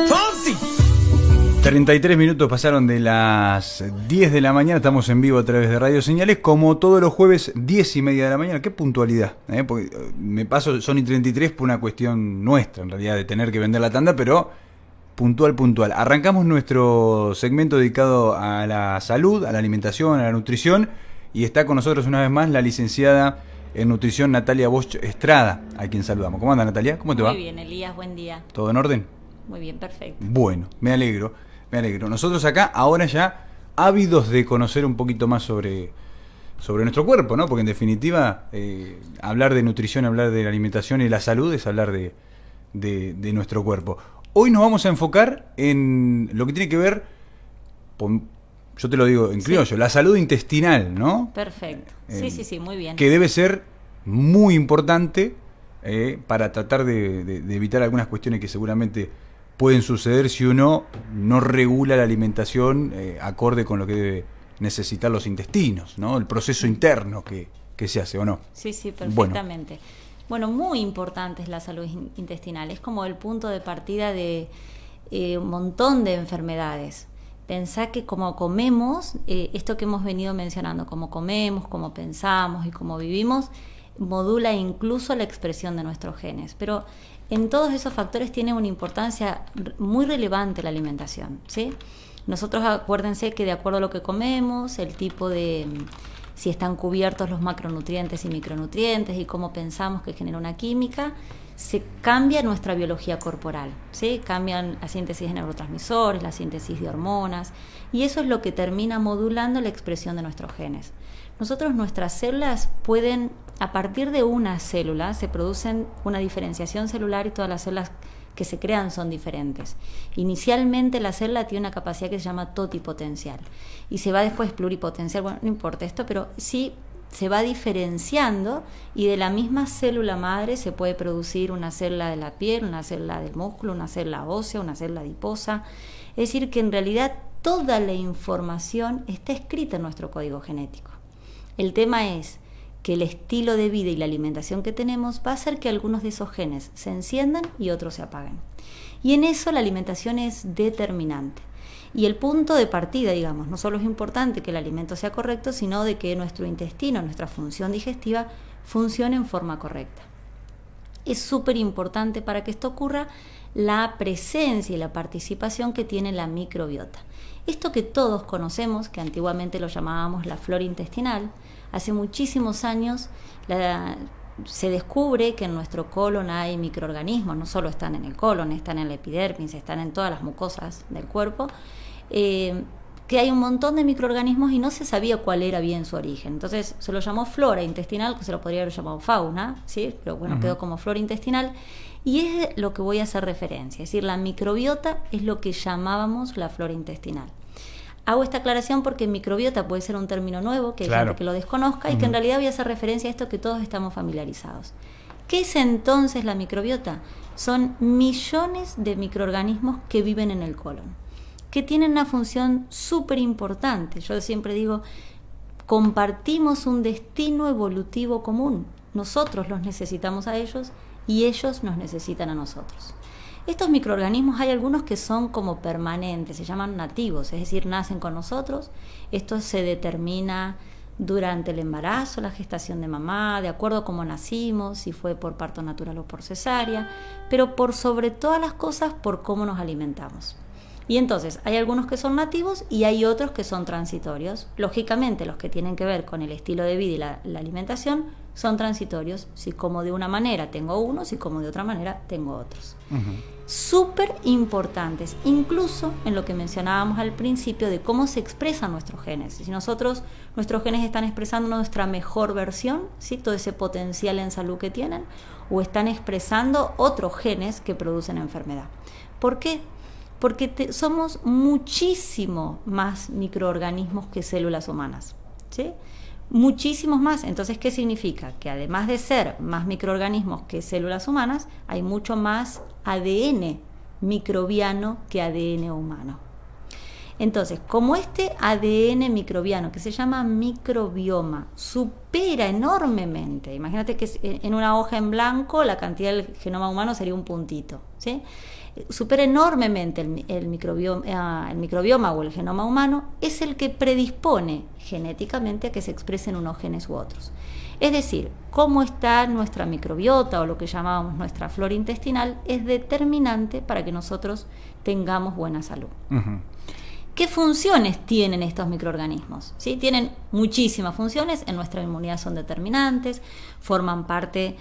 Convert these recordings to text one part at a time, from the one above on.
Fonsi. 33 minutos pasaron de las 10 de la mañana, estamos en vivo a través de Radio Señales, como todos los jueves, 10 y media de la mañana. Qué puntualidad, porque me paso Sony 33 por una cuestión nuestra, en realidad, de tener que vender la tanda, pero puntual. Arrancamos nuestro segmento dedicado a la salud, a la alimentación, a la nutrición, y está con nosotros una vez más la licenciada en nutrición Natalia Bosch Estrada, a quien saludamos. ¿Cómo anda, Natalia? ¿Cómo te va? Muy bien, Elías, buen día. ¿Todo en orden? Muy bien, perfecto. Bueno, me alegro. Nosotros acá, ahora ya ávidos de conocer un poquito más sobre nuestro cuerpo, ¿no? Porque en definitiva, hablar de nutrición, hablar de la alimentación y la salud es hablar de nuestro cuerpo. Hoy nos vamos a enfocar en lo que tiene que ver, yo te lo digo en criollo, sí, la salud intestinal, ¿no? Perfecto. Sí, muy bien. Que debe ser muy importante para tratar de evitar algunas cuestiones que seguramente pueden suceder si uno no regula la alimentación acorde con lo que debe necesitar los intestinos, ¿no? El proceso interno que se hace, ¿o no? Sí, perfectamente. Bueno, muy importante es la salud intestinal. Es como el punto de partida de un montón de enfermedades. Pensá que como comemos, esto que hemos venido mencionando, como comemos, como pensamos y como vivimos, modula incluso la expresión de nuestros genes. Pero en todos esos factores tiene una importancia muy relevante la alimentación, ¿sí? Nosotros, acuérdense que de acuerdo a lo que comemos, el tipo de si están cubiertos los macronutrientes y micronutrientes y cómo pensamos que genera una química, se cambia nuestra biología corporal, ¿sí? Cambian la síntesis de neurotransmisores, la síntesis de hormonas, y eso es lo que termina modulando la expresión de nuestros genes. Nuestras células pueden, a partir de una célula, se producen una diferenciación celular y todas las células que se crean son diferentes. Inicialmente la célula tiene una capacidad que se llama totipotencial y se va después pluripotencial, bueno, no importa esto, pero sí se va diferenciando y de la misma célula madre se puede producir una célula de la piel, una célula del músculo, una célula ósea, una célula adiposa. Es decir, que en realidad toda la información está escrita en nuestro código genético. El tema es que el estilo de vida y la alimentación que tenemos va a hacer que algunos de esos genes se enciendan y otros se apaguen. Y en eso la alimentación es determinante. Y el punto de partida, digamos, no solo es importante que el alimento sea correcto, sino de que nuestro intestino, nuestra función digestiva, funcione en forma correcta. Es súper importante para que esto ocurra la presencia y la participación que tiene la microbiota. Esto que todos conocemos, que antiguamente lo llamábamos la flora intestinal, hace muchísimos años se descubre que en nuestro colon hay microorganismos, no solo están en el colon, están en la epidermis, están en todas las mucosas del cuerpo, que hay un montón de microorganismos y no se sabía cuál era bien su origen. Entonces se lo llamó flora intestinal, que se lo podría haber llamado fauna, ¿sí? Pero bueno, quedó como flora intestinal. Y es lo que voy a hacer referencia, es decir, la microbiota es lo que llamábamos la flora intestinal. Hago esta aclaración porque microbiota puede ser un término nuevo, que hay gente que lo desconozca, y que en realidad voy a hacer referencia a esto que todos estamos familiarizados. ¿Qué es entonces la microbiota? Son millones de microorganismos que viven en el colon, que tienen una función súper importante. Yo siempre digo, compartimos un destino evolutivo común. Nosotros los necesitamos a ellos y ellos nos necesitan a nosotros. Estos microorganismos hay algunos que son como permanentes, se llaman nativos, es decir, nacen con nosotros. Esto se determina durante el embarazo, la gestación de mamá, de acuerdo a cómo nacimos, si fue por parto natural o por cesárea, pero por sobre todas las cosas, por cómo nos alimentamos. Y entonces, hay algunos que son nativos y hay otros que son transitorios. Lógicamente, los que tienen que ver con el estilo de vida y la alimentación son transitorios. Si como de una manera tengo unos, si como de otra manera tengo otros. Súper importantes, incluso en lo que mencionábamos al principio de cómo se expresan nuestros genes. Si nuestros genes están expresando nuestra mejor versión, ¿sí? Todo ese potencial en salud que tienen, o están expresando otros genes que producen enfermedad. ¿Por qué? Porque somos muchísimo más microorganismos que células humanas, ¿sí? Muchísimos más. Entonces, ¿qué significa? Que además de ser más microorganismos que células humanas, hay mucho más ADN microbiano que ADN humano. Entonces, como este ADN microbiano, que se llama microbioma, supera enormemente, imagínate que en una hoja en blanco la cantidad del genoma humano sería un puntito, ¿sí? Supera enormemente el microbioma o el genoma humano, es el que predispone genéticamente a que se expresen unos genes u otros. Es decir, cómo está nuestra microbiota o lo que llamamos nuestra flora intestinal es determinante para que nosotros tengamos buena salud. Uh-huh. ¿Qué funciones tienen estos microorganismos? ¿Sí? Tienen muchísimas funciones, en nuestra inmunidad son determinantes, forman parte,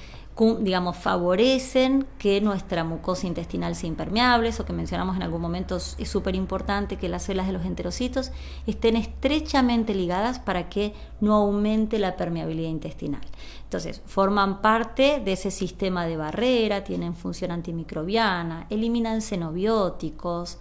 digamos, favorecen que nuestra mucosa intestinal sea impermeable, eso que mencionamos en algún momento es súper importante, que las células de los enterocitos estén estrechamente ligadas para que no aumente la permeabilidad intestinal. Entonces, forman parte de ese sistema de barrera, tienen función antimicrobiana, eliminan xenobióticos,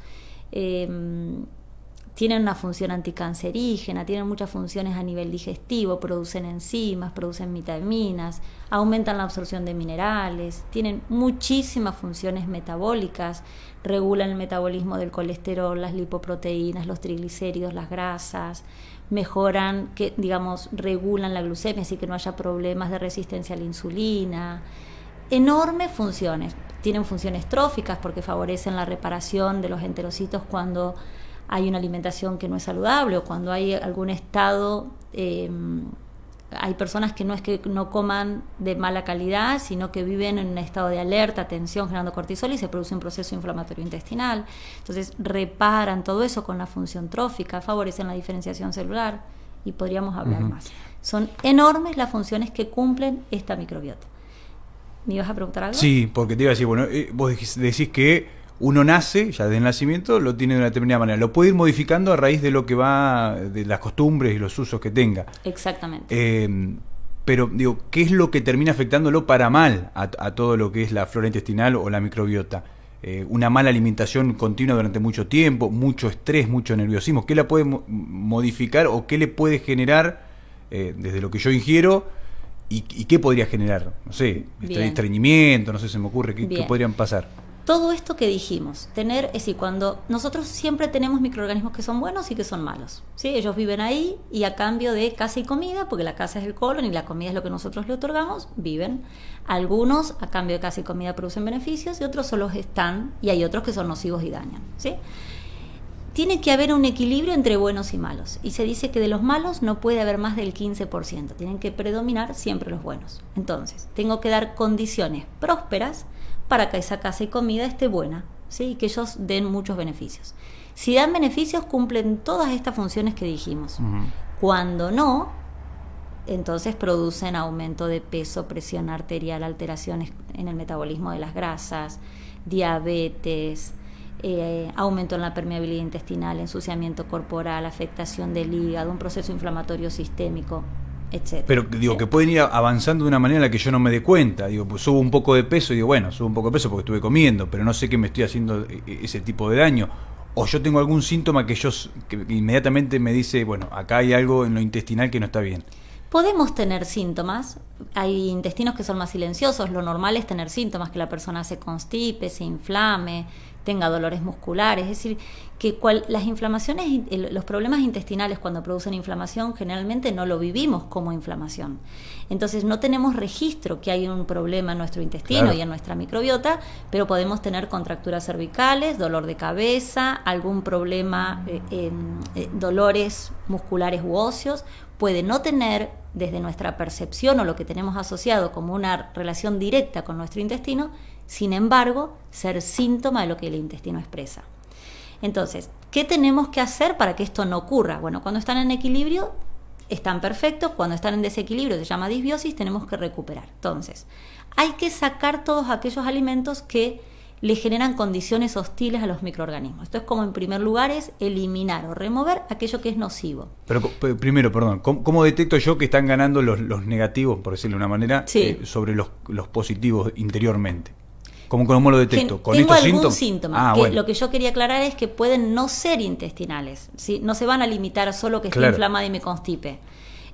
tienen una función anticancerígena, tienen muchas funciones a nivel digestivo, producen enzimas, producen vitaminas, aumentan la absorción de minerales, tienen muchísimas funciones metabólicas, regulan el metabolismo del colesterol, las lipoproteínas, los triglicéridos, las grasas, mejoran, regulan la glucemia, así que no haya problemas de resistencia a la insulina. Enormes funciones. Tienen funciones tróficas porque favorecen la reparación de los enterocitos cuando hay una alimentación que no es saludable o cuando hay algún estado, hay personas que no es que no coman de mala calidad, sino que viven en un estado de alerta, tensión, generando cortisol y se produce un proceso inflamatorio intestinal. Entonces reparan todo eso con la función trófica, favorecen la diferenciación celular y podríamos hablar más. Son enormes las funciones que cumplen esta microbiota. ¿Me ibas a preguntar algo? Sí, porque te iba a decir, bueno, vos decís que uno nace, ya desde el nacimiento, lo tiene de una determinada manera. Lo puede ir modificando a raíz de lo que va, de las costumbres y los usos que tenga. Exactamente. Pero, digo, ¿qué es lo que termina afectándolo para mal a todo lo que es la flora intestinal o la microbiota? Una mala alimentación continua durante mucho tiempo, mucho estrés, mucho nerviosismo. ¿Qué la puede modificar o qué le puede generar desde lo que yo ingiero? ¿Y qué podría generar? No sé, estreñimiento, no sé, se me ocurre, ¿qué podrían pasar? Todo esto que dijimos, es decir, cuando nosotros siempre tenemos microorganismos que son buenos y que son malos, ¿sí? Ellos viven ahí y a cambio de casa y comida, porque la casa es el colon y la comida es lo que nosotros le otorgamos, viven. Algunos a cambio de casa y comida producen beneficios y otros solo están, y hay otros que son nocivos y dañan, ¿sí? Tiene que haber un equilibrio entre buenos y malos, y se dice que de los malos no puede haber más del 15%, tienen que predominar siempre los buenos. Entonces, tengo que dar condiciones prósperas para que esa casa y comida esté buena, ¿sí? Y que ellos den muchos beneficios. Si dan beneficios, cumplen todas estas funciones que dijimos. Uh-huh. Cuando no, entonces producen aumento de peso, presión arterial, alteraciones en el metabolismo de las grasas, diabetes, aumento en la permeabilidad intestinal, ensuciamiento corporal, afectación del hígado, un proceso inflamatorio sistémico, etcétera. Pero digo, que pueden ir avanzando de una manera en la que yo no me dé cuenta. Digo, pues subo un poco de peso y digo, bueno, subo un poco de peso porque estuve comiendo, pero no sé que me estoy haciendo ese tipo de daño. O yo tengo algún síntoma que inmediatamente me dice, bueno, acá hay algo en lo intestinal que no está bien. Podemos tener síntomas, hay intestinos que son más silenciosos, lo normal es tener síntomas, que la persona se constipe, se inflame, tenga dolores musculares, es decir, que las inflamaciones, los problemas intestinales cuando producen inflamación generalmente no lo vivimos como inflamación. Entonces no tenemos registro que hay un problema en nuestro intestino, claro, y en nuestra microbiota, pero podemos tener contracturas cervicales, dolor de cabeza, algún problema, dolores musculares u óseos. Puede no tener, desde nuestra percepción o lo que tenemos asociado como una relación directa con nuestro intestino, sin embargo, ser síntoma de lo que el intestino expresa. Entonces, ¿qué tenemos que hacer para que esto no ocurra? Bueno, cuando están en equilibrio, están perfectos. Cuando están en desequilibrio, se llama disbiosis, tenemos que recuperar. Entonces, hay que sacar todos aquellos alimentos que le generan condiciones hostiles a los microorganismos. Esto es como, en primer lugar, es eliminar o remover aquello que es nocivo. Pero primero, perdón, ¿cómo detecto yo que están ganando los negativos, por decirlo de una manera, sí, sobre los positivos interiormente? ¿Cómo lo detecto? ¿Con tengo estos algún síntomas? síntoma. Bueno. Lo que yo quería aclarar es que pueden no ser intestinales, ¿sí? No se van a limitar a solo que esté, claro, inflamada y me constipe.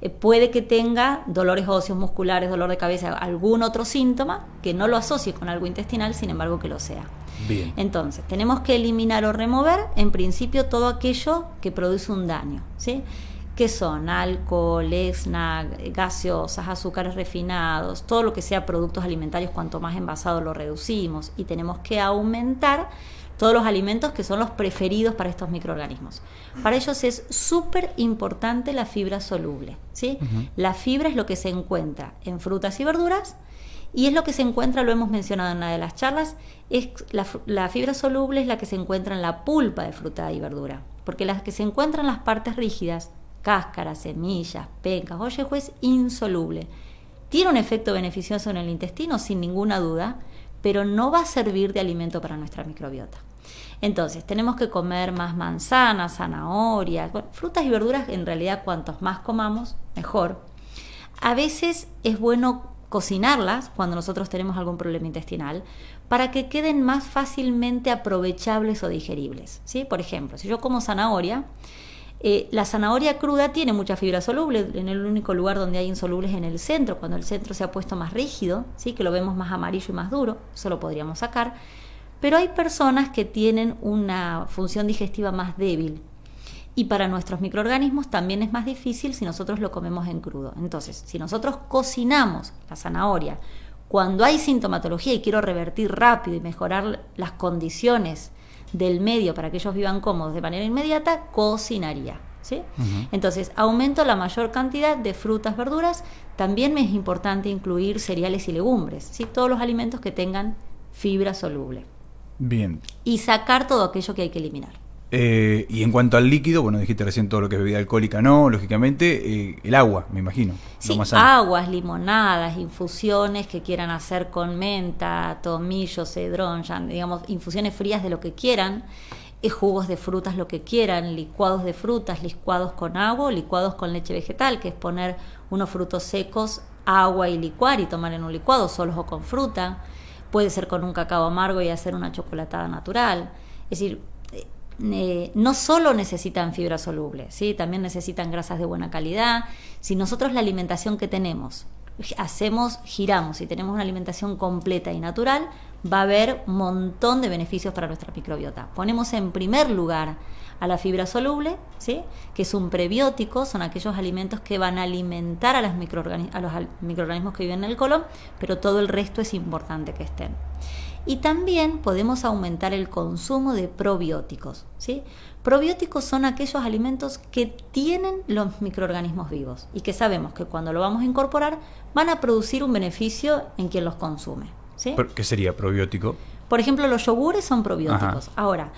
puede que tenga dolores óseos, musculares, dolor de cabeza, algún otro síntoma que no lo asocie con algo intestinal, sin embargo que lo sea. Bien. Entonces, tenemos que eliminar o remover, en principio, todo aquello que produce un daño, ¿sí? Que son alcohol, snack, gaseosas, azúcares refinados, todo lo que sea productos alimentarios, cuanto más envasado lo reducimos, y tenemos que aumentar todos los alimentos que son los preferidos para estos microorganismos. Para ellos es súper importante la fibra soluble, ¿sí? La fibra es lo que se encuentra en frutas y verduras, y es lo que se encuentra, lo hemos mencionado en una de las charlas, es la fibra soluble es la que se encuentra en la pulpa de fruta y verdura, porque las que se encuentran en las partes rígidas, cáscaras, semillas, pencas, ollejo, es insoluble. Tiene un efecto beneficioso en el intestino, sin ninguna duda, pero no va a servir de alimento para nuestra microbiota. Entonces, tenemos que comer más manzanas, zanahorias, frutas y verduras. En realidad, cuantos más comamos, mejor. A veces es bueno cocinarlas cuando nosotros tenemos algún problema intestinal, para que queden más fácilmente aprovechables o digeribles, ¿sí? Por ejemplo, si yo como zanahoria, la zanahoria cruda tiene mucha fibra soluble. En el único lugar donde hay insolubles es en el centro, cuando el centro se ha puesto más rígido, ¿sí? Que lo vemos más amarillo y más duro, eso lo podríamos sacar. Pero hay personas que tienen una función digestiva más débil, y para nuestros microorganismos también es más difícil si nosotros lo comemos en crudo. Entonces, si nosotros cocinamos la zanahoria cuando hay sintomatología y quiero revertir rápido y mejorar las condiciones del medio para que ellos vivan cómodos de manera inmediata, cocinaría, ¿sí? Entonces, aumento la mayor cantidad de frutas, verduras. También me es importante incluir cereales y legumbres, ¿sí? Todos los alimentos que tengan fibra soluble. Bien. Y sacar todo aquello que hay que eliminar. Y en cuanto al líquido, bueno, dijiste recién todo lo que es bebida alcohólica, no, lógicamente, el agua, me imagino. Sí, más sano. aguas, limonadas, infusiones que quieran hacer con menta, tomillo, cedrón, ya, digamos, infusiones frías de lo que quieran, jugos de frutas, lo que quieran, licuados de frutas, licuados con agua o licuados con leche vegetal, que es poner unos frutos secos, agua y licuar y tomar en un licuado, solos o con fruta. Puede ser con un cacao amargo y hacer una chocolatada natural. Es decir, no solo necesitan fibra soluble, ¿sí? También necesitan grasas de buena calidad. Si nosotros la alimentación que tenemos giramos y tenemos una alimentación completa y natural, va a haber un montón de beneficios para nuestra microbiota. Ponemos en primer lugar a la fibra soluble, ¿sí? Que es un prebiótico, son aquellos alimentos que van a alimentar a los microorganismos que viven en el colon, pero todo el resto es importante que estén. Y también podemos aumentar el consumo de probióticos, ¿sí? Probióticos son aquellos alimentos que tienen los microorganismos vivos y que sabemos que cuando lo vamos a incorporar van a producir un beneficio en quien los consume, ¿sí? ¿Qué sería probiótico? Por ejemplo, los yogures son probióticos. Ajá. Ahora,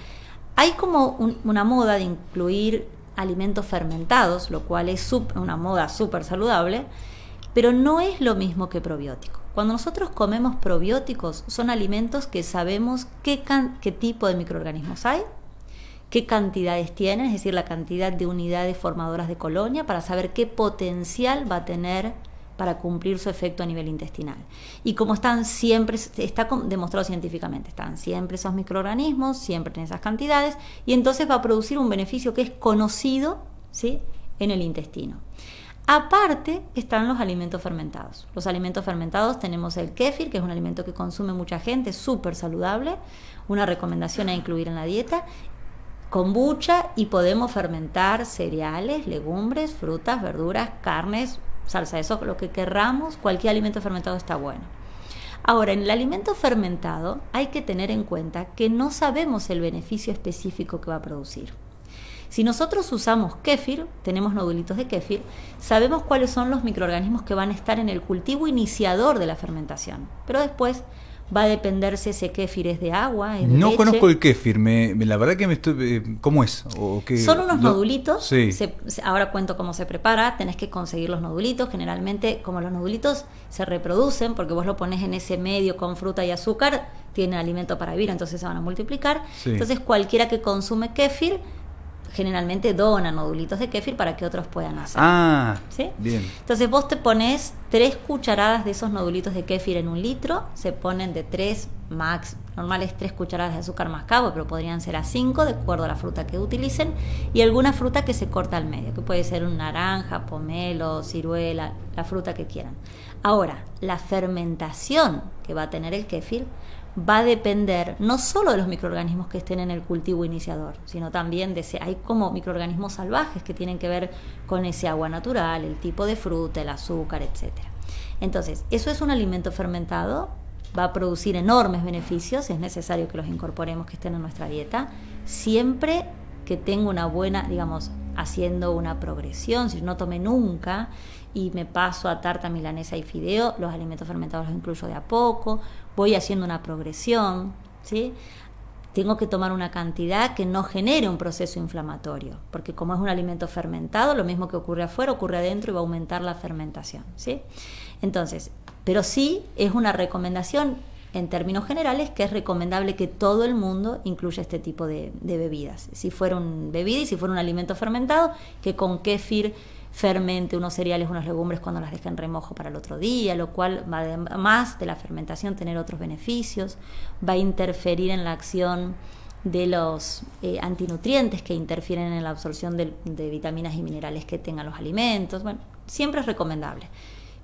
hay como una moda de incluir alimentos fermentados, lo cual es una moda súper saludable, pero no es lo mismo que probiótico. Cuando nosotros comemos probióticos, son alimentos que sabemos qué tipo de microorganismos hay, qué cantidades tienen, es decir, la cantidad de unidades formadoras de colonia, para saber qué potencial va a tener para cumplir su efecto a nivel intestinal. Y como están siempre, está demostrado científicamente, están siempre esos microorganismos, siempre en esas cantidades, y entonces va a producir un beneficio que es conocido, ¿sí?, en el intestino. Aparte están los alimentos fermentados. Los alimentos fermentados tenemos el kéfir, que es un alimento que consume mucha gente, súper saludable, una recomendación a incluir en la dieta, kombucha, y podemos fermentar cereales, legumbres, frutas, verduras, carnes, salsa de soja, lo que querramos, cualquier alimento fermentado está bueno. Ahora, en el alimento fermentado hay que tener en cuenta que no sabemos el beneficio específico que va a producir. Si nosotros usamos kéfir, tenemos nodulitos de kéfir, sabemos cuáles son los microorganismos que van a estar en el cultivo iniciador de la fermentación. Pero después va a depender si ese kéfir es de agua, es de No leche. conozco el kéfir, la verdad que me estoy... ¿Cómo es? ¿O qué? Son unos nodulitos, sí. Ahora cuento cómo se prepara, tenés que conseguir los nodulitos, generalmente como los nodulitos se reproducen, porque vos lo pones en ese medio con fruta y azúcar, tienen alimento para vivir, entonces se van a multiplicar. Sí. Entonces cualquiera que consume kéfir generalmente donan nodulitos de kéfir para que otros puedan hacer. Ah, ¿sí? Bien. Entonces vos te pones 3 cucharadas de esos nodulitos de kéfir en 1 litro, se ponen de 3 max, normales 3 cucharadas de azúcar mascabo, pero podrían ser a 5 de acuerdo a la fruta que utilicen, y alguna fruta que se corta al medio, que puede ser un naranja, pomelo, ciruela, la fruta que quieran. Ahora, la fermentación que va a tener el kéfir va a depender no solo de los microorganismos que estén en el cultivo iniciador, sino también de hay como microorganismos salvajes que tienen que ver con ese agua natural, el tipo de fruta, el azúcar, etc. Entonces, eso es un alimento fermentado, va a producir enormes beneficios, es necesario que los incorporemos, que estén en nuestra dieta, siempre que tenga una buena, digamos, haciendo una progresión. Si no tomé nunca y me paso a tarta milanesa y fideo, los alimentos fermentados los incluyo de a poco, voy haciendo una progresión, ¿sí? Tengo que tomar una cantidad que no genere un proceso inflamatorio, porque como es un alimento fermentado, lo mismo que ocurre afuera, ocurre adentro y va a aumentar la fermentación, ¿sí? Entonces, pero sí es una recomendación en términos generales que es recomendable que todo el mundo incluya este tipo de bebidas. Si fuera un bebida y si fuera un alimento fermentado, que con kéfir fermente unos cereales, unas legumbres cuando las deja en remojo para el otro día, lo cual va además de la fermentación tener otros beneficios, va a interferir en la acción de los antinutrientes que interfieren en la absorción de vitaminas y minerales que tengan los alimentos. Bueno, siempre es recomendable.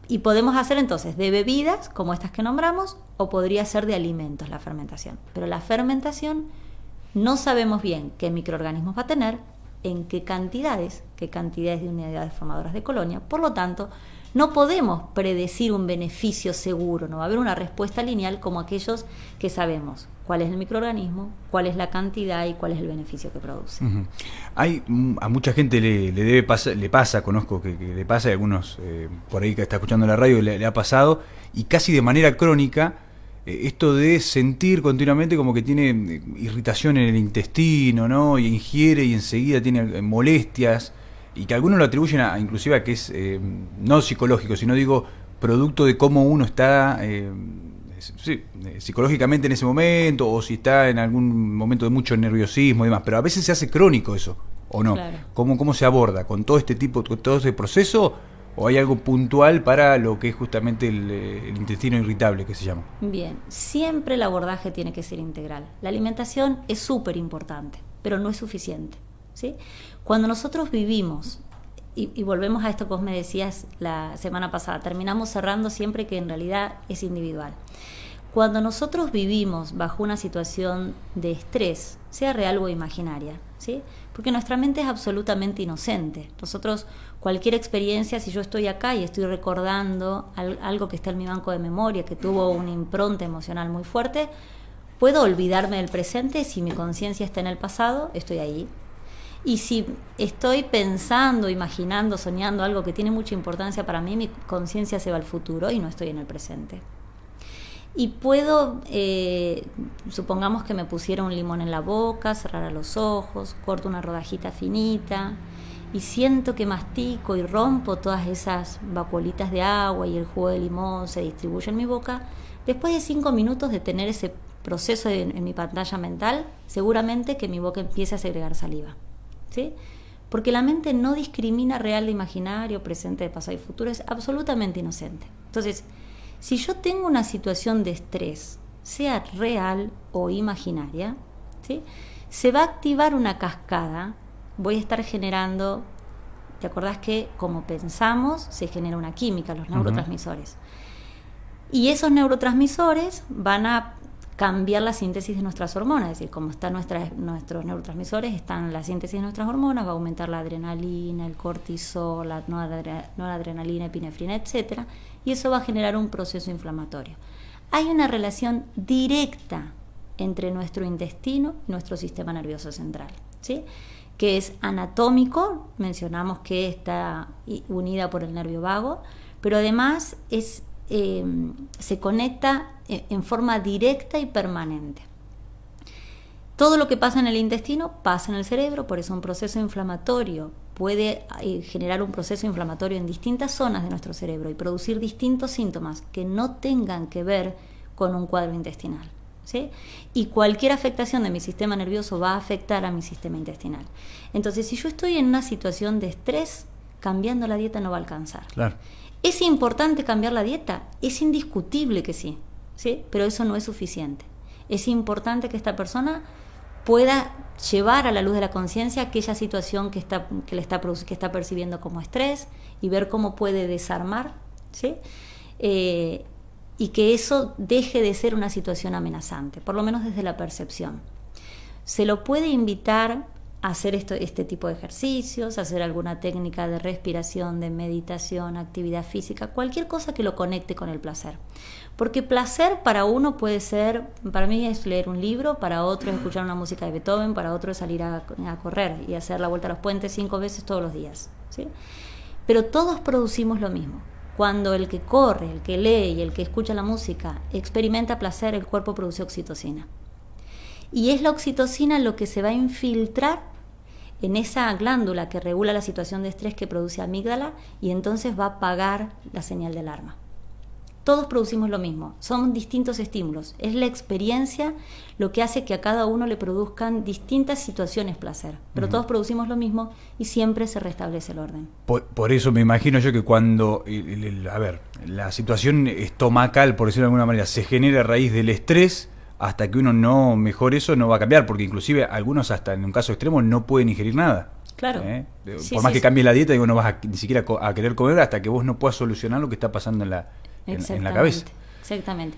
Y podemos hacer entonces de bebidas, como estas que nombramos, o podría ser de alimentos la fermentación. Pero la fermentación no sabemos bien qué microorganismos va a tener, en qué cantidades de unidades formadoras de colonia. Por lo tanto, no podemos predecir un beneficio seguro, no va a haber una respuesta lineal como aquellos que sabemos cuál es el microorganismo, cuál es la cantidad y cuál es el beneficio que produce. Uh-huh. A mucha gente le pasa, conozco que le pasa, y algunos por ahí que está escuchando la radio le ha pasado, y casi de manera crónica, esto de sentir continuamente como que tiene irritación en el intestino, ¿no? Y ingiere y enseguida tiene molestias, y que algunos lo atribuyen inclusive a que es no psicológico, sino digo producto de cómo uno está psicológicamente en ese momento, o si está en algún momento de mucho nerviosismo y demás, pero a veces se hace crónico eso, ¿o no? Claro. ¿Cómo se aborda? ¿Con todo este tipo, con todo ese proceso? ¿O hay algo puntual para lo que es justamente el intestino irritable, que se llama? Bien, siempre el abordaje tiene que ser integral. La alimentación es súper importante, pero no es suficiente, ¿sí? Cuando nosotros vivimos, y volvemos a esto que vos me decías la semana pasada, terminamos cerrando siempre que en realidad es individual. Cuando nosotros vivimos bajo una situación de estrés, sea real o imaginaria, ¿sí? Porque nuestra mente es absolutamente inocente. Nosotros, cualquier experiencia, si yo estoy acá y estoy recordando algo que está en mi banco de memoria, que tuvo una impronta emocional muy fuerte, puedo olvidarme del presente. Si mi conciencia está en el pasado, estoy ahí. Y si estoy pensando, imaginando, soñando algo que tiene mucha importancia para mí, mi conciencia se va al futuro y no estoy en el presente. Y puedo, supongamos que me pusiera un limón en la boca, cerrara los ojos, corto una rodajita finita y siento que mastico y rompo todas esas vacuolitas de agua y el jugo de limón se distribuye en mi boca. Después de 5 minutos de tener ese proceso en mi pantalla mental, seguramente que mi boca empiece a segregar saliva, ¿sí? Porque la mente no discrimina real de imaginario, presente de pasado y futuro, es absolutamente inocente. Entonces, si yo tengo una situación de estrés, sea real o imaginaria, ¿sí?, se va a activar una cascada, voy a estar generando, ¿te acordás que como pensamos se genera una química, los neurotransmisores? Y esos neurotransmisores van a cambiar la síntesis de nuestras hormonas, es decir, como están nuestros neurotransmisores, están la síntesis de nuestras hormonas, va a aumentar la adrenalina, el cortisol, la noradrenalina, epinefrina, etcétera, y eso va a generar un proceso inflamatorio. Hay una relación directa entre nuestro intestino y nuestro sistema nervioso central, ¿sí?, que es anatómico, mencionamos que está unida por el nervio vago, pero además se conecta en forma directa y permanente. Todo lo que pasa en el intestino pasa en el cerebro, por eso un proceso inflamatorio puede generar un proceso inflamatorio en distintas zonas de nuestro cerebro y producir distintos síntomas que no tengan que ver con un cuadro intestinal, ¿sí? Y cualquier afectación de mi sistema nervioso va a afectar a mi sistema intestinal. Entonces, si yo estoy en una situación de estrés, cambiando la dieta no va a alcanzar. Claro. ¿Es importante cambiar la dieta? Es indiscutible que sí, ¿sí? Pero eso no es suficiente. Es importante que esta persona pueda llevar a la luz de la conciencia aquella situación que está percibiendo como estrés y ver cómo puede desarmar, ¿sí? Y que eso deje de ser una situación amenazante, por lo menos desde la percepción. Se lo puede invitar a hacer este tipo de ejercicios, a hacer alguna técnica de respiración, de meditación, actividad física, cualquier cosa que lo conecte con el placer. Porque placer para uno puede ser, para mí es leer un libro, para otro es escuchar una música de Beethoven, para otro es salir a correr y hacer la vuelta a los puentes 5 veces todos los días, ¿sí? Pero todos producimos lo mismo. Cuando el que corre, el que lee y el que escucha la música experimenta placer, el cuerpo produce oxitocina. Y es la oxitocina lo que se va a infiltrar en esa glándula que regula la situación de estrés que produce amígdala y entonces va a apagar la señal de alarma. Todos producimos lo mismo, son distintos estímulos. Es la experiencia lo que hace que a cada uno le produzcan distintas situaciones placer. Pero todos producimos lo mismo y siempre se restablece el orden. Por eso me imagino yo que cuando, la situación estomacal, por decirlo de alguna manera, se genera a raíz del estrés, hasta que uno no mejore eso no va a cambiar, porque inclusive algunos hasta en un caso extremo no pueden ingerir nada. Claro. Por más que cambies la dieta, no vas ni siquiera a querer comer hasta que vos no puedas solucionar lo que está pasando en la cabeza. Exactamente.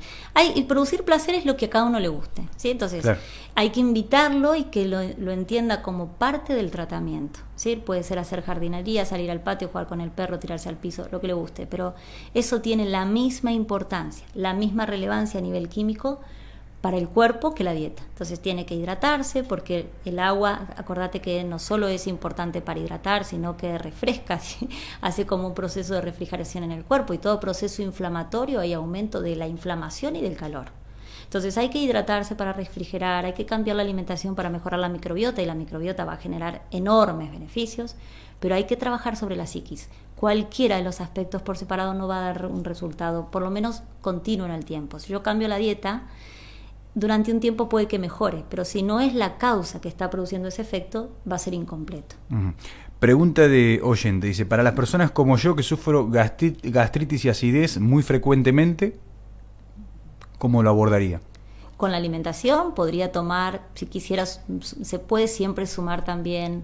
Y producir placer es lo que a cada uno le guste, ¿sí? Entonces, claro, hay que invitarlo y que lo entienda como parte del tratamiento, ¿sí? Puede ser hacer jardinería, salir al patio, jugar con el perro, tirarse al piso, lo que le guste, pero eso tiene la misma importancia, la misma relevancia a nivel químico para el cuerpo que la dieta. Entonces tiene que hidratarse porque el agua, acordate que no solo es importante para hidratar, sino que refresca, ¿sí? Hace como un proceso de refrigeración en el cuerpo y todo proceso inflamatorio hay aumento de la inflamación y del calor. Entonces hay que hidratarse para refrigerar, hay que cambiar la alimentación para mejorar la microbiota y la microbiota va a generar enormes beneficios, pero hay que trabajar sobre la psiquis. Cualquiera de los aspectos por separado no va a dar un resultado, por lo menos continuo en el tiempo. Si yo cambio la dieta, durante un tiempo puede que mejore, pero si no es la causa que está produciendo ese efecto, va a ser incompleto. Pregunta de oyente, dice, para las personas como yo que sufro gastritis y acidez muy frecuentemente, ¿cómo lo abordaría? Con la alimentación podría tomar, si quisieras, se puede siempre sumar también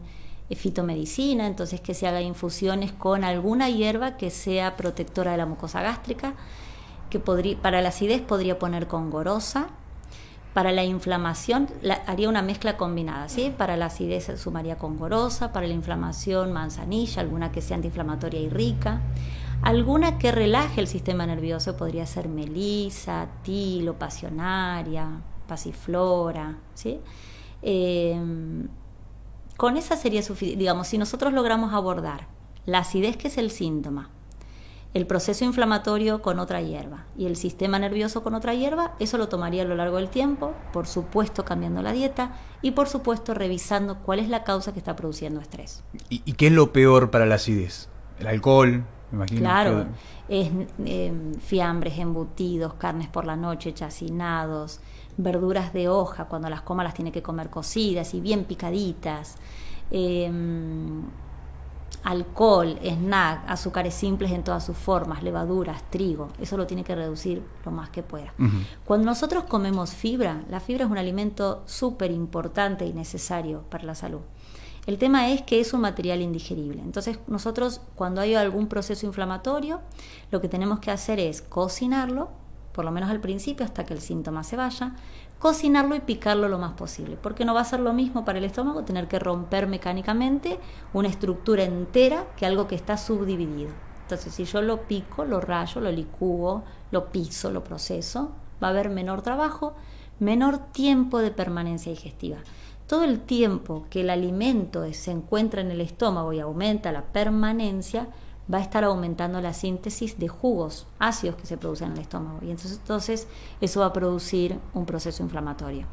fitomedicina, entonces que se haga infusiones con alguna hierba que sea protectora de la mucosa gástrica, que para la acidez podría poner con gorosa. Para la inflamación haría una mezcla combinada, ¿sí? Para la acidez sumaría con gorosa, para la inflamación manzanilla, alguna que sea antiinflamatoria y rica. Alguna que relaje el sistema nervioso podría ser melisa, tilo, pasionaria, pasiflora, ¿sí? Con esa sería suficiente. Digamos, si nosotros logramos abordar la acidez, que es el síntoma, el proceso inflamatorio con otra hierba y el sistema nervioso con otra hierba, eso lo tomaría a lo largo del tiempo, por supuesto cambiando la dieta y por supuesto revisando cuál es la causa que está produciendo estrés. ¿Y qué es lo peor para la acidez? ¿El alcohol? Me imagino. Claro, es fiambres, embutidos, carnes por la noche, chacinados, verduras de hoja, cuando las coma las tiene que comer cocidas y bien picaditas, alcohol, snack, azúcares simples en todas sus formas, levaduras, trigo, eso lo tiene que reducir lo más que pueda. Cuando nosotros comemos fibra, la fibra es un alimento súper importante y necesario para la salud. El tema es que es un material indigerible. Entonces nosotros cuando hay algún proceso inflamatorio, lo que tenemos que hacer es cocinarlo, por lo menos al principio hasta que el síntoma se vaya, cocinarlo y picarlo lo más posible, porque no va a ser lo mismo para el estómago tener que romper mecánicamente una estructura entera que algo que está subdividido. Entonces si yo lo pico, lo rayo, lo licúo, lo piso, lo proceso, va a haber menor trabajo, menor tiempo de permanencia digestiva. Todo el tiempo que el alimento se encuentra en el estómago y aumenta la permanencia, va a estar aumentando la síntesis de jugos ácidos que se producen en el estómago y entonces eso va a producir un proceso inflamatorio.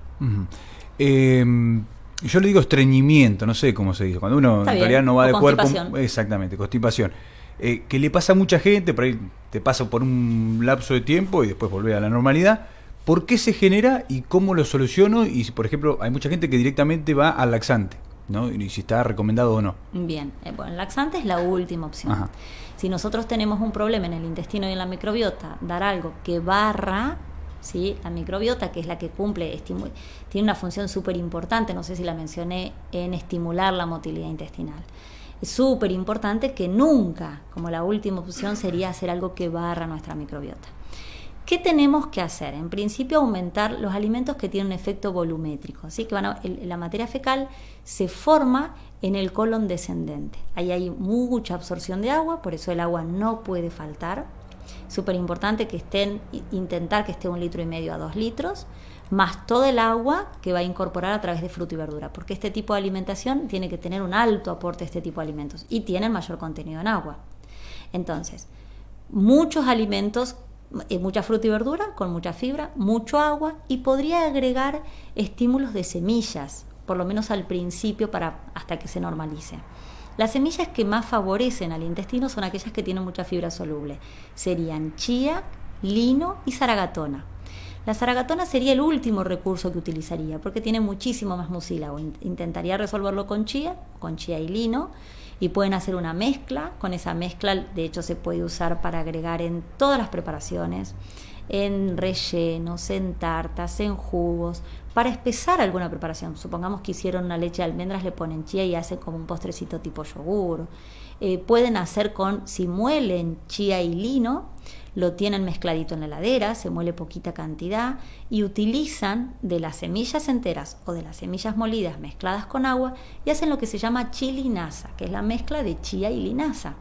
Yo le digo estreñimiento, no sé cómo se dice, cuando uno en realidad no va de cuerpo. Exactamente, constipación. Que le pasa a mucha gente, por ahí te pasa por un lapso de tiempo y después volvés a la normalidad, ¿Por qué se genera y cómo lo soluciono? Y, por ejemplo, hay mucha gente que directamente va al laxante, ¿no? Y si está recomendado o no. Bien, bueno, el laxante es la última opción. Ajá. Si nosotros tenemos un problema en el intestino y en la microbiota, dar algo que barra, ¿sí? La microbiota, que es la que cumple, tiene una función súper importante, no sé si la mencioné, en estimular la motilidad intestinal. Es súper importante que nunca, como la última opción, sería hacer algo que barra nuestra microbiota. ¿Qué tenemos que hacer? En principio, aumentar los alimentos que tienen un efecto volumétrico, ¿sí? Que la materia fecal se forma en el colon descendente. Ahí hay mucha absorción de agua, por eso el agua no puede faltar. Súper importante que intentar que esté 1,5 litros a 2 litros, más todo el agua que va a incorporar a través de fruta y verdura, porque este tipo de alimentación tiene que tener un alto aporte de este tipo de alimentos y tienen mayor contenido en agua. Entonces, muchos alimentos, mucha fruta y verdura con mucha fibra, mucho agua, y podría agregar estímulos de semillas, por lo menos al principio, hasta que se normalice. Las semillas que más favorecen al intestino son aquellas que tienen mucha fibra soluble. Serían chía, lino y zaragatona. La zaragatona sería el último recurso que utilizaría, porque tiene muchísimo más mucílago. Intentaría resolverlo con chía y lino, y pueden hacer una mezcla. Con esa mezcla, de hecho, se puede usar para agregar en todas las preparaciones, en rellenos, en tartas, en jugos, para espesar alguna preparación. Supongamos que hicieron una leche de almendras, le ponen chía y hacen como un postrecito tipo yogur. Pueden hacer si muelen chía y lino, lo tienen mezcladito en la heladera, se muele poquita cantidad y utilizan de las semillas enteras o de las semillas molidas mezcladas con agua y hacen lo que se llama chilinaza, que es la mezcla de chía y linaza.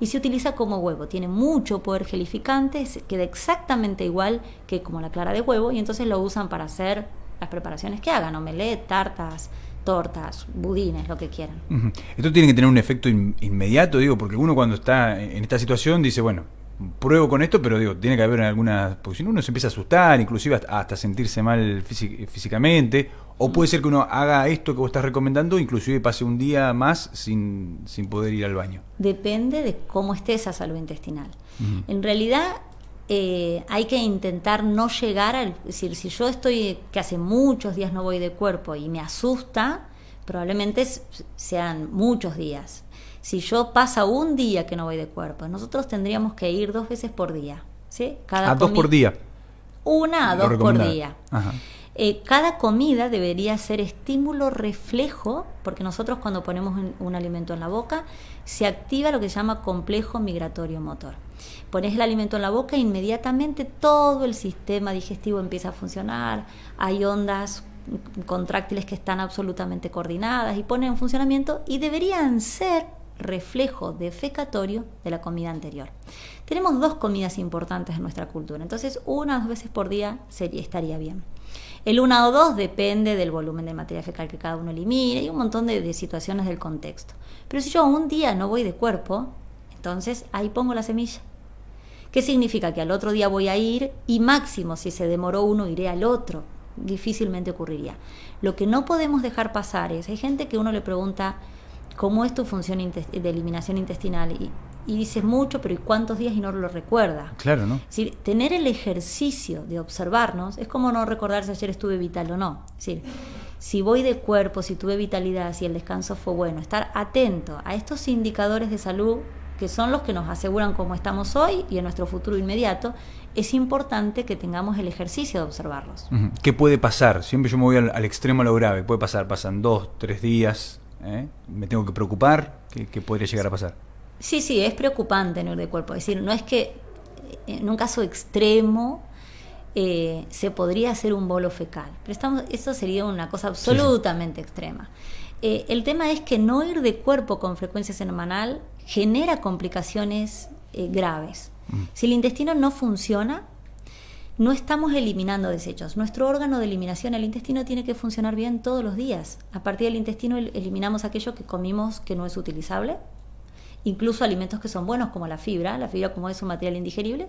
Y se utiliza como huevo, tiene mucho poder gelificante, queda exactamente igual que como la clara de huevo, y entonces lo usan para hacer las preparaciones que hagan, omelette, tartas, tortas, budines, lo que quieran. Uh-huh. Esto tiene que tener un efecto inmediato, digo, porque uno cuando está en esta situación dice, bueno, pruebo con esto, pero digo, tiene que haber alguna, porque si no uno se empieza a asustar, inclusive hasta sentirse mal físicamente, o puede ser que uno haga esto que vos estás recomendando, inclusive pase un día más sin poder ir al baño. Depende de cómo esté esa salud intestinal. Uh-huh. En realidad hay que intentar no llegar es decir, si yo estoy que hace muchos días no voy de cuerpo y me asusta, probablemente sean muchos días. Si yo pasa un día que no voy de cuerpo, nosotros tendríamos que ir 2 veces por día, ¿sí? ¿A 2 por día? 1 a 2 por día. Ajá. Cada comida debería ser estímulo reflejo, porque nosotros cuando ponemos un alimento en la boca se activa lo que se llama complejo migratorio motor. Pones el alimento en la boca e inmediatamente todo el sistema digestivo empieza a funcionar, hay ondas contráctiles que están absolutamente coordinadas y ponen en funcionamiento, y deberían ser reflejo defecatorio de la comida anterior. Tenemos 2 comidas importantes en nuestra cultura, entonces 1 o 2 veces por día estaría bien. El 1 o 2 depende del volumen de materia fecal que cada uno elimine y un montón de situaciones del contexto. Pero si yo un día no voy de cuerpo, entonces ahí pongo la semilla. ¿Qué significa? Que al otro día voy a ir, y máximo si se demoró uno iré al otro. Difícilmente ocurriría. Lo que no podemos dejar pasar es, hay gente que uno le pregunta cómo es tu función de eliminación intestinal y dices mucho, pero ¿y cuántos días? Y no lo recuerda. Claro, ¿no? Es decir, tener el ejercicio de observarnos es como no recordar si ayer estuve vital o no. Es decir, si voy de cuerpo, si tuve vitalidad, si el descanso fue bueno, estar atento a estos indicadores de salud que son los que nos aseguran cómo estamos hoy y en nuestro futuro inmediato, es importante que tengamos el ejercicio de observarlos. Uh-huh. ¿Qué puede pasar? Siempre yo me voy al extremo a lo grave. Puede pasar, pasan 2, 3 días, ¿me tengo que preocupar? ¿Qué podría llegar a pasar? Sí, es preocupante no ir de cuerpo. Es decir, no es que en un caso extremo se podría hacer un bolo fecal, pero eso sería una cosa absolutamente extrema. El tema es que no ir de cuerpo con frecuencia semanal genera complicaciones graves. Si el intestino no funciona, no estamos eliminando desechos. Nuestro órgano de eliminación, el intestino, tiene que funcionar bien todos los días. A partir del intestino eliminamos aquello que comimos que no es utilizable, incluso alimentos que son buenos como la fibra como es un material indigerible,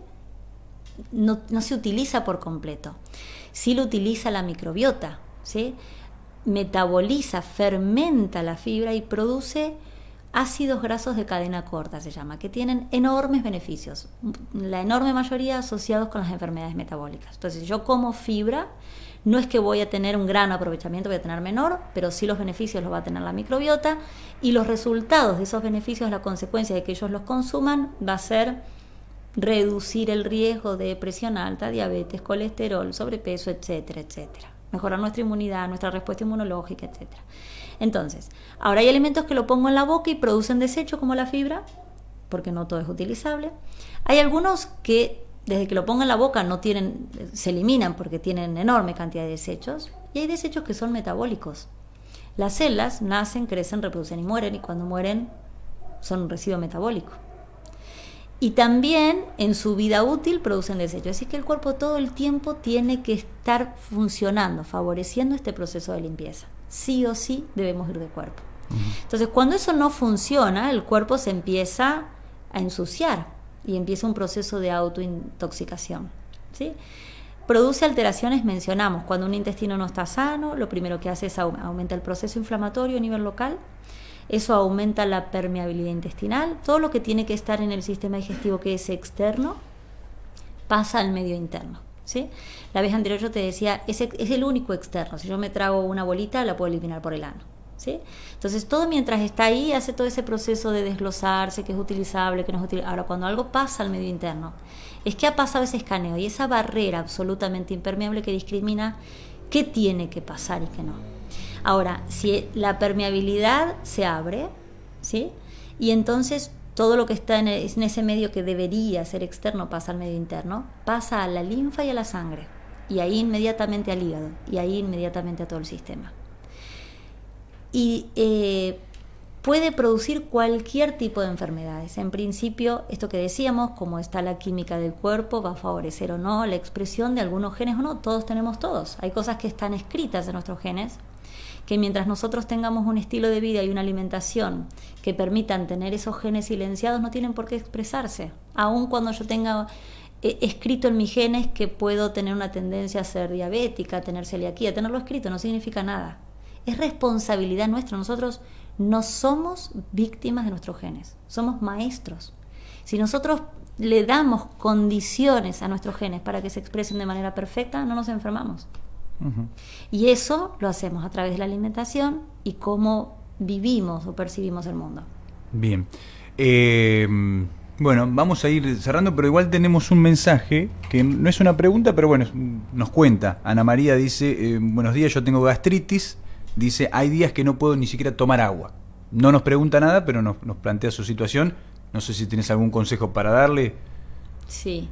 no se utiliza por completo. Sí lo utiliza la microbiota, ¿sí? Metaboliza, fermenta la fibra y produce ácidos grasos de cadena corta se llama, que tienen enormes beneficios, la enorme mayoría asociados con las enfermedades metabólicas. Entonces, si yo como fibra, no es que voy a tener un gran aprovechamiento, voy a tener menor, pero sí los beneficios los va a tener la microbiota, y los resultados de esos beneficios, la consecuencia de que ellos los consuman, va a ser reducir el riesgo de presión alta, diabetes, colesterol, sobrepeso, etcétera, etcétera. Mejorar nuestra inmunidad, nuestra respuesta inmunológica, etcétera. Entonces, ahora hay alimentos que lo pongo en la boca y producen desecho, como la fibra, porque no todo es utilizable. Hay algunos que desde que lo pongo en la boca se eliminan porque tienen enorme cantidad de desechos, y hay desechos que son metabólicos. Las células nacen, crecen, reproducen y mueren, y cuando mueren son un residuo metabólico. Y también en su vida útil producen desechos. Así que el cuerpo todo el tiempo tiene que estar funcionando, favoreciendo este proceso de limpieza. Sí o sí debemos ir de cuerpo. Entonces, cuando eso no funciona, el cuerpo se empieza a ensuciar y empieza un proceso de autointoxicación, ¿sí? Produce alteraciones, mencionamos, cuando un intestino no está sano, lo primero que hace es aumenta el proceso inflamatorio a nivel local. Eso aumenta la permeabilidad intestinal. Todo lo que tiene que estar en el sistema digestivo, que es externo, pasa al medio interno, ¿sí? La vez anterior yo te decía, es el único externo. Si yo me trago una bolita, la puedo eliminar por el ano, ¿sí? Entonces, todo mientras está ahí, hace todo ese proceso de desglosarse, que es utilizable, que no es utilizable. Ahora, cuando algo pasa al medio interno, es que ha pasado ese escaneo y esa barrera absolutamente impermeable que discrimina qué tiene que pasar y qué no. Ahora, si la permeabilidad se abre, ¿sí? Y entonces todo lo que está en ese medio que debería ser externo pasa al medio interno, pasa a la linfa y a la sangre, y ahí inmediatamente al hígado, y ahí inmediatamente a todo el sistema. Y puede producir cualquier tipo de enfermedades. En principio, esto que decíamos, como está la química del cuerpo, va a favorecer o no la expresión de algunos genes o no. Todos tenemos todos. Hay cosas que están escritas en nuestros genes, que mientras nosotros tengamos un estilo de vida y una alimentación que permitan tener esos genes silenciados, no tienen por qué expresarse. Aun cuando yo tenga escrito en mis genes que puedo tener una tendencia a ser diabética, a tener celiaquía, tenerlo escrito no significa nada. Es responsabilidad nuestra. Nosotros no somos víctimas de nuestros genes, somos maestros. Si nosotros le damos condiciones a nuestros genes para que se expresen de manera perfecta, no nos enfermamos. Y eso lo hacemos a través de la alimentación y cómo vivimos o percibimos el mundo. Bien. Bueno, vamos a ir cerrando, pero igual tenemos un mensaje que no es una pregunta, pero bueno, nos cuenta. Ana María dice, buenos días, yo tengo gastritis. Dice, hay días que no puedo ni siquiera tomar agua. No nos pregunta nada, pero nos plantea su situación. No sé si tienes algún consejo para darle. Sí.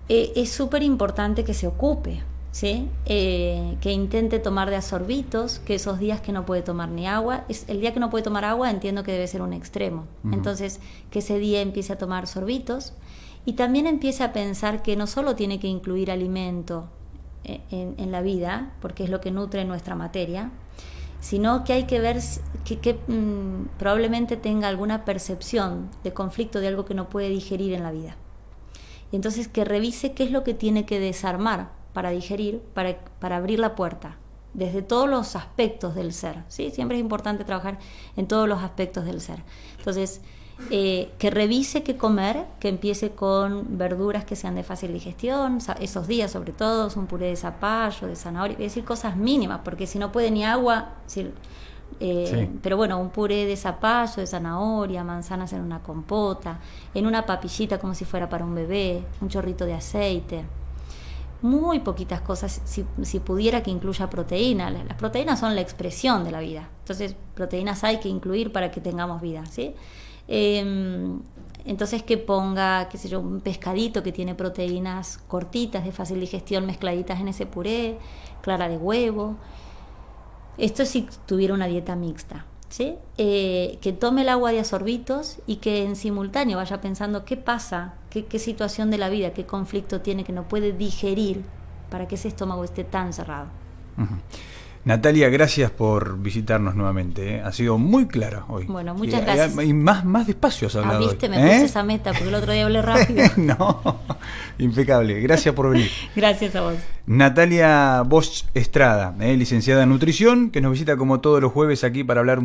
Es súper importante que se ocupe, ¿sí? Que intente tomar de a sorbitos, que esos días que no puede tomar ni agua, el día que no puede tomar agua entiendo que debe ser un extremo. Entonces, que ese día empiece a tomar sorbitos y también empiece a pensar que no solo tiene que incluir alimento en la vida, porque es lo que nutre nuestra materia, sino que hay que ver que probablemente tenga alguna percepción de conflicto de algo que no puede digerir en la vida. Y entonces que revise qué es lo que tiene que desarmar para digerir, para abrir la puerta, desde todos los aspectos del ser, ¿sí? Siempre es importante trabajar en todos los aspectos del ser. Entonces, que revise qué comer, que empiece con verduras que sean de fácil digestión, esos días sobre todo, un puré de zapallo, de zanahoria, es decir, cosas mínimas, porque si no puede ni agua, sí. Pero bueno, un puré de zapallo, de zanahoria, manzanas en una compota, en una papillita como si fuera para un bebé, un chorrito de aceite. Muy poquitas cosas, si pudiera, que incluya proteína. Las proteínas son la expresión de la vida, entonces proteínas hay que incluir para que tengamos vida, ¿sí? Entonces que ponga, qué sé yo, un pescadito que tiene proteínas cortitas, de fácil digestión, mezcladitas en ese puré, clara de huevo. Esto si tuviera una dieta mixta, ¿sí? Que tome el agua de a sorbitos y que en simultáneo vaya pensando qué pasa, qué situación de la vida, qué conflicto tiene que no puede digerir para que ese estómago esté tan cerrado. Natalia, gracias por visitarnos nuevamente, ¿eh? Ha sido muy clara hoy. Bueno, muchas gracias. Y más despacio has hablado viste, hoy, me puse esa meta, porque el otro día hablé rápido. No, impecable. Gracias por venir. Gracias a vos. Natalia Bosch Estrada, licenciada en nutrición, que nos visita como todos los jueves aquí para hablar